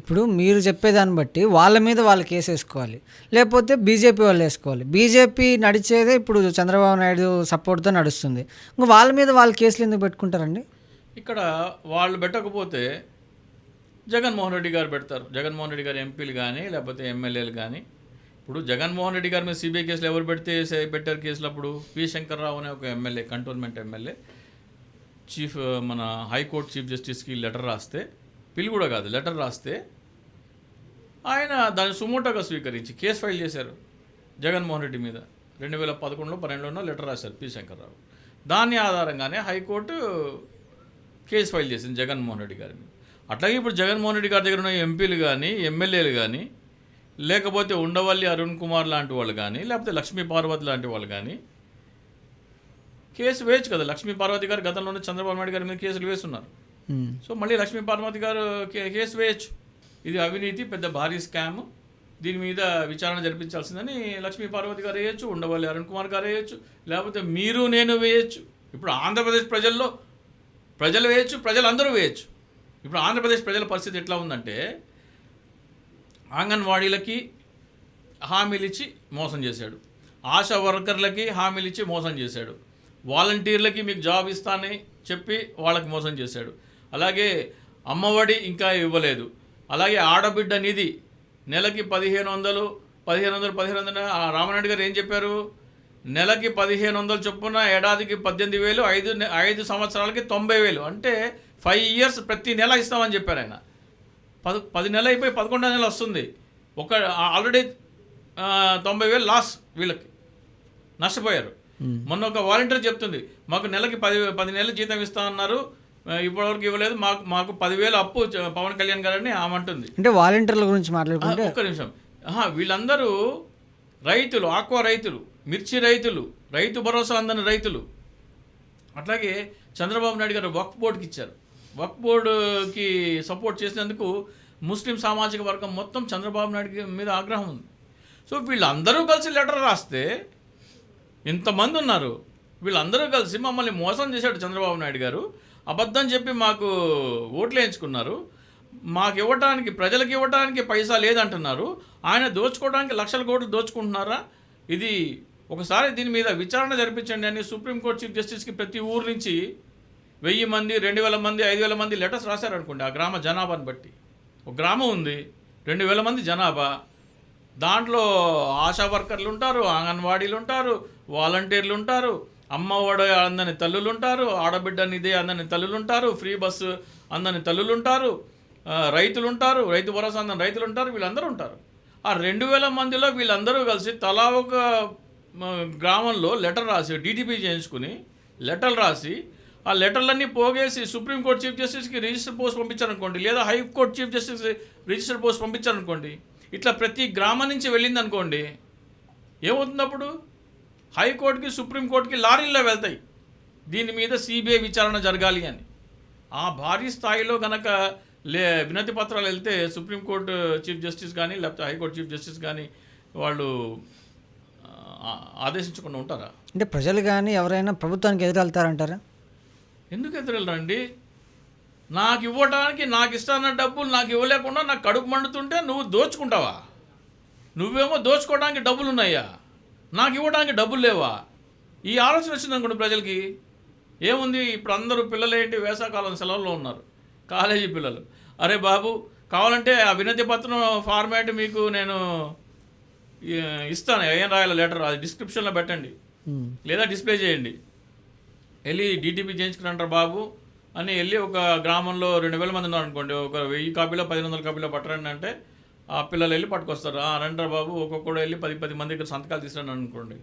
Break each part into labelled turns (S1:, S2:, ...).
S1: ఇప్పుడు మీరు చెప్పేదాన్ని బట్టి వాళ్ళ మీద వాళ్ళు కేసు వేసుకోవాలి, లేకపోతే బీజేపీ వాళ్ళు వేసుకోవాలి. బీజేపీ నడిచేదే ఇప్పుడు చంద్రబాబు నాయుడు సపోర్ట్తో నడుస్తుంది. ఇంకా వాళ్ళ మీద వాళ్ళు కేసులు ఎందుకు పెట్టుకుంటారండి?
S2: ఇక్కడ వాళ్ళు పెట్టకపోతే జగన్మోహన్ రెడ్డి గారు పెడతారు. జగన్మోహన్ రెడ్డి గారు ఎంపీలు కానీ లేకపోతే ఎమ్మెల్యేలు కానీ. ఇప్పుడు జగన్మోహన్ రెడ్డి గారి మీద సిబిఐ కేసులు ఎవరు పెట్టారు కేసులు? అప్పుడు పి శంకర్రావు అనే ఒక ఎమ్మెల్యే, కంటోన్మెంట్ ఎమ్మెల్యే, మన హైకోర్టు చీఫ్ జస్టిస్కి లెటర్ రాస్తే, పిల్లి కూడా కాదు లెటర్ రాస్తే ఆయన దాన్ని సుమోటోగా స్వీకరించి కేసు ఫైల్ చేశారు జగన్మోహన్ రెడ్డి మీద. 2011లో 12లోనో లెటర్ రాశారు పి శంకర్రావు. దాని ఆధారంగానే హైకోర్టు కేసు ఫైల్ చేసింది జగన్మోహన్ రెడ్డి గారి మీద. అట్లాగే ఇప్పుడు జగన్మోహన్ రెడ్డి గారి దగ్గర ఉన్న ఎంపీలు కానీ ఎమ్మెల్యేలు కానీ, లేకపోతే ఉండవల్లి అరుణ్ కుమార్ లాంటి వాళ్ళు కానీ, లేకపోతే లక్ష్మీ పార్వతి లాంటి వాళ్ళు కానీ కేసు వేయచ్చు కదా. లక్ష్మీ పార్వతి గారు గతంలోనే చంద్రబాబు నాయుడు గారి మీద కేసులు వేస్తున్నారు. సో మళ్ళీ లక్ష్మీ పార్వతి గారు కేసు వేయచ్చు. ఇది అవినీతి, పెద్ద భారీ స్కామ్, దీని మీద విచారణ జరిపించాల్సిందని లక్ష్మీ పార్వతి గారు వేయచ్చు, ఉండవల్లి అరుణ్ కుమార్ గారు వేయచ్చు, లేకపోతే మీరు నేను వేయచ్చు. ఇప్పుడు ఆంధ్రప్రదేశ్ ప్రజలు వేయచ్చు, ప్రజలందరూ వేయచ్చు. ఇప్పుడు ఆంధ్రప్రదేశ్ ప్రజల పరిస్థితి ఎట్లా ఉందంటే, అంగన్వాడీలకి హామీలు ఇచ్చి మోసం చేశాడు, ఆశా వర్కర్లకి హామీలు ఇచ్చి మోసం చేశాడు, వాలంటీర్లకి మీకు జాబ్ ఇస్తానని చెప్పి వాళ్ళకి మోసం చేశాడు, అలాగే అమ్మఒడి ఇంకా ఇవ్వలేదు, అలాగే ఆడబిడ్డ నిధి నెలకి 1500 రామనాయుడు గారు ఏం చెప్పారు? నెలకి 1500 చొప్పున ఏడాదికి 18,000, 5 సంవత్సరాలకి 90,000, అంటే 5 years ప్రతి నెల ఇస్తామని చెప్పారు ఆయన. 10 నెలలు అయిపోయి 11వ నెల వస్తుంది. ఆల్రెడీ 90,000 లాస్, వీళ్ళకి నష్టపోయారు. మొన్న ఒక వాలంటీర్ చెప్తుంది, మాకు నెలకి 10 నెలలు జీతం ఇస్తా అన్నారు, ఇప్పటివరకు ఇవ్వలేదు, మాకు 10,000 అప్పు పవన్ కళ్యాణ్ గారని ఆమె అంటుంది.
S1: అంటే వాలంటీర్ల గురించి మాట్లాడుకుంటే
S2: ఒక్క నిమిషం. వీళ్ళందరూ రైతులు, ఆక్వా రైతులు, మిర్చి రైతులు, రైతు భరోసా అందని రైతులు. అట్లాగే చంద్రబాబు నాయుడు గారు వక్ఫ్ బోర్డుకి ఇచ్చారు. వక్ఫ్ బోర్డుకి సపోర్ట్ చేసినందుకు ముస్లిం సామాజిక వర్గం మొత్తం చంద్రబాబు నాయుడు మీద ఆగ్రహం ఉంది. సో వీళ్ళందరూ కలిసి లెటర్ రాస్తే, ఇంతమంది ఉన్నారు, వీళ్ళందరూ కలిసి మమ్మల్ని మోసం చేశాడు చంద్రబాబు నాయుడు గారు, అబద్ధం చెప్పి మాకు ఓట్లు వేయించుకున్నారు, మాకు ఇవ్వడానికి, ప్రజలకు ఇవ్వడానికి పైసా లేదంటున్నారు, ఆయన దోచుకోవడానికి లక్షల కోట్లు దోచుకుంటున్నారా? ఇది ఒకసారి దీని మీద విచారణ జరిపించండి అని సుప్రీంకోర్టు చీఫ్ జస్టిస్కి ప్రతి ఊరు నుంచి 1000 మంది, 2000 మంది, 5000 మంది లెటర్స్ రాశారనుకోండి. ఆ గ్రామ జనాభాని బట్టి, ఒక గ్రామం ఉంది, 2000 మంది జనాభా, దాంట్లో ఆశా వర్కర్లు ఉంటారు, అంగన్వాడీలు ఉంటారు, వాలంటీర్లు ఉంటారు, అమ్మఒడి అందని తల్లులు ఉంటారు, ఆడబిడ్డ నిధి అందని తల్లులు ఉంటారు, ఫ్రీ బస్సు అందని తల్లులు ఉంటారు, రైతులు ఉంటారు, రైతు భరోసా అందని రైతులు ఉంటారు, వీళ్ళందరూ ఉంటారు. ఆ 2000 మందిలో వీళ్ళందరూ కలిసి తలా ఒక గ్రామంలో లెటర్ రాసి, డీటీపీ చేయించుకుని లెటర్లు రాసి, ఆ లెటర్లన్నీ పోగేసి సుప్రీంకోర్టు చీఫ్ జస్టిస్కి రిజిస్టర్ పోస్ట్ పంపించారనుకోండి, లేదా high court chief justice register post పంపించారనుకోండి, ఇట్లా ప్రతి గ్రామం నుంచి వెళ్ళింది అనుకోండి, ఏమవుతుంది అప్పుడు? హైకోర్టుకి, సుప్రీంకోర్టుకి లారీల్లో వెళ్తాయి దీని మీద సిబిఐ విచారణ జరగాలి అని. ఆ భారీ స్థాయిలో కనుక వినతి పత్రాలు వెళ్తే సుప్రీంకోర్టు చీఫ్ జస్టిస్ కానీ లేకపోతే హైకోర్టు చీఫ్ జస్టిస్ కానీ వాళ్ళు ఆదేశించకుండా ఉంటారా?
S1: అంటే ప్రజలు కానీ ఎవరైనా ప్రభుత్వానికి ఎదురెళ్తారంటారా?
S2: ఎందుకు ఎదురెళ్ళరండి? నాకు ఇవ్వడానికి, నాకు ఇస్తాన్న డబ్బులు నాకు ఇవ్వలేకుండా నాకు కడుపు మండుతుంటే నువ్వు దోచుకుంటావా? నువ్వేమో దోచుకోవడానికి డబ్బులు ఉన్నాయా, నాకు ఇవ్వడానికి డబ్బులు లేవా? ఈ ఆలోచన వచ్చింది అనుకోండి ప్రజలకి. ఏముంది, ఇప్పుడు అందరూ పిల్లలు ఏంటి, వేసవకాలం సెలవుల్లో ఉన్నారు, కాలేజీ పిల్లలు. అరే బాబు, కావాలంటే ఆ వినతి పత్రం ఫార్మాట్ మీకు నేను ఇస్తాను, ఏం రాయాలి లెటర్, అది డిస్క్రిప్షన్లో పెట్టండి లేదా డిస్ప్లే చేయండి, వెళ్ళి డీటీపీ చేయించుకుని బాబు అని వెళ్ళి ఒక గ్రామంలో 2000 మంది ఉన్నారు అనుకోండి, ఒక 1000 కాపీలో 1500 కాపీలో పట్టరండి అంటే ఆ పిల్లలు వెళ్ళి పట్టుకొస్తారు. రంటారు బాబు, ఒక్కొక్కడు వెళ్ళి 10 మంది దగ్గర సంతకాలు తీసుకురండి అనుకోండి.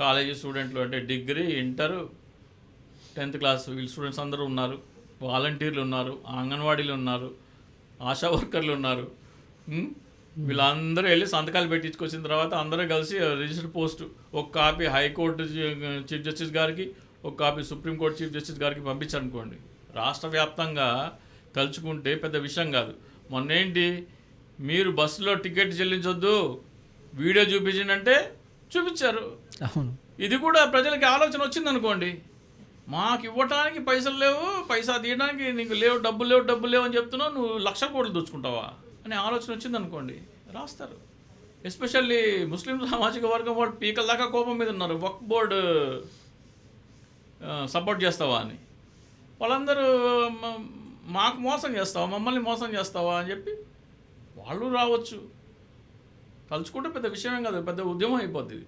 S2: కాలేజీ స్టూడెంట్లు అంటే డిగ్రీ, ఇంటర్, 10th క్లాస్ వీళ్ళు స్టూడెంట్స్ అందరూ ఉన్నారు, వాలంటీర్లు ఉన్నారు, అంగన్వాడీలు ఉన్నారు, ఆశా వర్కర్లు ఉన్నారు. వీళ్ళందరూ వెళ్ళి సంతకాలు పెట్టించుకొచ్చిన తర్వాత అందరూ కలిసి రిజిస్టర్ పోస్ట్ ఒక కాపీ హైకోర్టు చీఫ్ జస్టిస్ గారికి, ఒక కాపీ సుప్రీంకోర్టు చీఫ్ జస్టిస్ గారికి పంపించారనుకోండి. రాష్ట్ర వ్యాప్తంగా తలుచుకుంటే పెద్ద విషయం కాదు. మొన్నేంటి, మీరు బస్సులో టికెట్ చెల్లించొద్దు, వీడియో చూపించిందంటే చూపించారు. ఇది కూడా ప్రజలకి ఆలోచన వచ్చిందనుకోండి, మాకు ఇవ్వటానికి పైసలు లేవు, పైసా తీయడానికి నీకు లేవు, డబ్బులు లేవు అని చెప్తున్నావు, నువ్వు 1,00,000 కోట్లు దోచుకుంటావా అనే ఆలోచన వచ్చిందనుకోండి, రాస్తారు. ఎస్పెషల్లీ ముస్లిం సామాజిక వర్గం వాళ్ళు పీకల దాకా కోపం మీద ఉన్నారు, వక్ఫ్ బోర్డు సపోర్ట్ చేస్తావా అని. వాళ్ళందరూ మాకు మోసం చేస్తావా, మమ్మల్ని మోసం చేస్తావా అని చెప్పి వాళ్ళు రావచ్చు. తలుచుకుంటే పెద్ద విషయమేం కాదు, పెద్ద ఉద్యమం అయిపోద్ది ఇది.